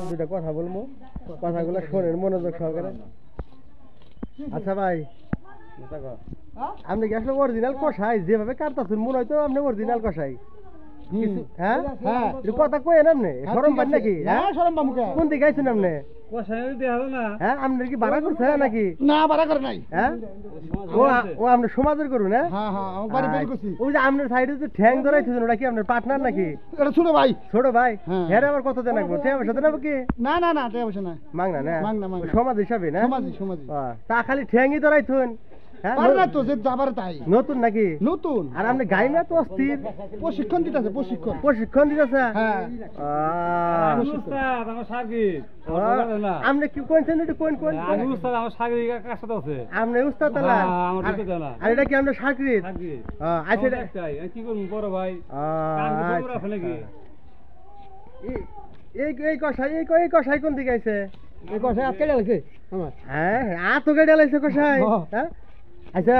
দুইটা কথা বলবো, কথাগুলো শোনেন মনোযোগ সহকারে। আচ্ছা ভাই, আপনি কি আসলে অরিজিনাল কষাই? যেভাবে কাটতাছেন মনে হয়তো আপনি অরিজিনাল কষাই। হ্যাঁ হ্যাঁ, কথা কয়েন আপনি শরম পান নাকি? হ্যাঁ শরম পাবো। কোন দিকে আইছেন আপনি? হ্যাঁ আপনার কি ভাড়া করছে নাকি? না ভাড়া করে নাই। হ্যাঁ ও আপনার সমাজের করুন? হ্যাঁ ওই যে আপনার সাইডে যে ঠ্যাং ধরাইছেন ওটা কি আপনার পার্টনার নাকি? এটা ছোট ভাই। ছোট ভাই? হ্যাঁ আবার কত দেন লাগবে? ঠ্যাং সাথে নেবো কি? না না না ঠ্যাং না মাংনা না সমাজ হিসাবে না? সমাজ তা খালি ঠ্যাংই ধরাইছেন? নতুন নাকি? নতুন। আর আপনি গাইমা তো অস্থির প্রশিক্ষণ দিতেছে। প্রশিক্ষণ দিতেছে? আপনি কি কোনছেন? কোন কোন আমি উস্তাদ, আমার সাগরিক কার সাথে আছে। আপনি উস্তাদ তালা? আর এটা কি আমরা সাগরিক? আচ্ছা কি করব বড় ভাই? আছে নাকি? এই কষাই কোন দিকে আইছে? এই কষাই আটকে ডালাইছে আমার। হ্যাঁ আত কেটে ডালাইছে কষাই। হ্যাঁ আচ্ছা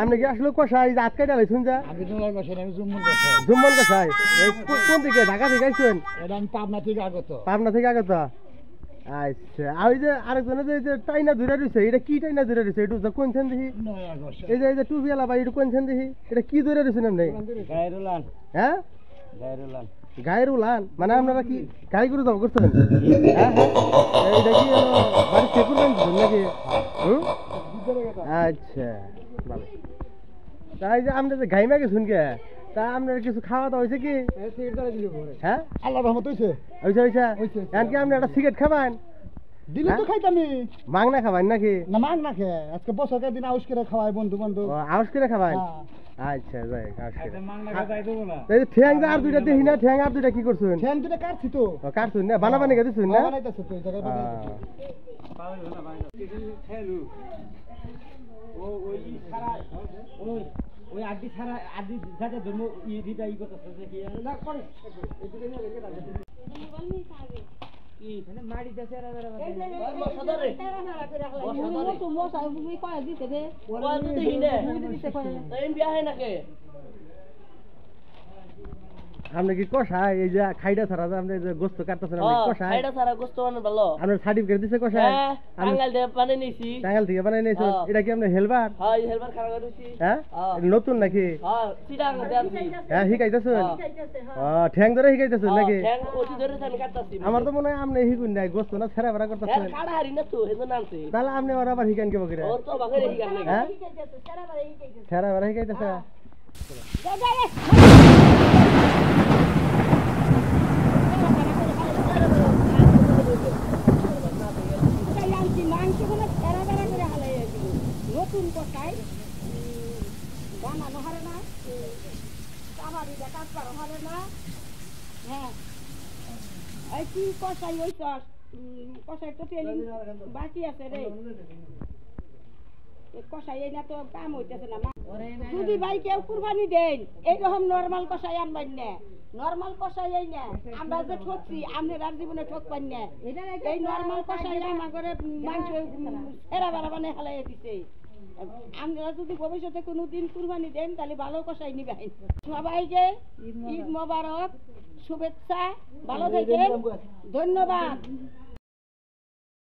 আপনি কি আসলে কষাই আটকে ডালাইছেন? যা জুম্মন কষাই কোন দিকে? ঢাকা থেকে আইছেন? পাবনা থেকে আগত। পাবনা থেকে আগত। আচ্ছা আর ওই যে আরেকজনে যে টাইনা ধরে রয়েছে, এটা কি টাইনা ধরে রয়েছে? একটু কোনছেন দেখি। এই যে টুপিওয়ালা ভাই একটু কোনছেন দেখি, এটা কি ধরে রয়েছেন আপনি? গায়েরুলান। হ্যাঁ গায়েরুলান। গায়েরুলান মানে আপনারা কি গাড়ি করে জমা করছেন? হ্যাঁ হ্যাঁ এইটা কি বাড়ি চেক করবেন নাকি? আচ্ছা ভালো। তাই যে আপনি যে গাইমা গেছুন কে, তা আপনার কিছু খাওয়া দাওয়া হয়েছে কি? হ্যাঁ আল্লাহ রহমত হয়েছে। এমনকি আপনি একটা সিগারেট খাবেন? দিলে তো খাইতামি। মাংনা খাবেন নাকি? না মাংনা খেয়ে আজকে বছরের দিন আউস করে খাওয়াই বন্ধু বান্ধব। আউস করে খাবেন? আচ্ছা যাই ঠ্যাং আর দুইটা দেখি না। ঠ্যাং আর দুইটা কি করছেন? ঠ্যাং দুইটা কাটছি তো। কাটছেন না? বানাবানি গেছেন না? ওই আড্ডি ছাড়া আড্ডি যাতে জন্ম ইটা ই করতেছে যে কি না করে এদিকে নিয়ে রেখে দাও কি মানে মারি দেছে রে রে এই যে মশাদারে তেরা মারা করে রাখলা মশাদারে তো মশা মুই কয় দিতে দে ওরা তো হিনে দিতে কয় তাই বিয়া হয় নাকি? আপনি কি কষাই? এই যে খাইডা ছাড়া আপনি যে গোস্ত কাটতেছেন আপনি কষাই? খাইডা ছাড়া গোস্ত বানানো ভালো। আপনার সার্টিফিকেট দিছে কষাই? টাঙ্গাইল থেকে বানাই নিছি। টাঙ্গাইল থেকে বানাই নিছেন? এটা কি আপনি হেলবার? হ্যাঁ হেলবার খারাপ করেছি। হ্যাঁ নতুন নাকি? হ্যাঁ চিটাং দেনছি। হ্যাঁ শিখাইতেছেন? ঠ্যাং ধরে শিখাইতেছেন নাকি? ঠ্যাং ওটি ধরে আমি কাটতাছি। আমার তো মনে হয় আপনি শিখুন নাই, গোস্ত না ছেড়া বেড়া করতেছেন। হ্যাঁ কাটা হারি না তো হেন নামছে। তাহলে আপনি ওরা আবার শিখান কে বকরে? ও তো বাগরে শিখান নাকি? হ্যাঁ ছেড়া বেড়া শিখাইতেছে। নতুন কষাই বানানো হারে না, কাবাডি কাটবার হারে না। হ্যাঁ এই কি কষাই ওই কষাই তো ট্রেনিং বাকি আছে রে। কষাই এই না তো কাম হইতেছে না। যদি ভাই কেউ কুরবানি দেন এইরকম নর্মাল কষাই আনবেন না। নর্মাল কষাই এই না আমরা যে ঠকছি আপনার আর জীবনে ঠকবেন না। এই নর্মাল কষাই আমাদের মাংস এরা বেড়া বানিয়ে হালাই দিচ্ছে। আপনারা যদি ভবিষ্যতে কোনো দিন কুরবানি দেন তাহলে ভালো কষাই নিবেন। সবাইকে ঈদ মোবারক, শুভেচ্ছা, ভালো থাকেন, ধন্যবাদ।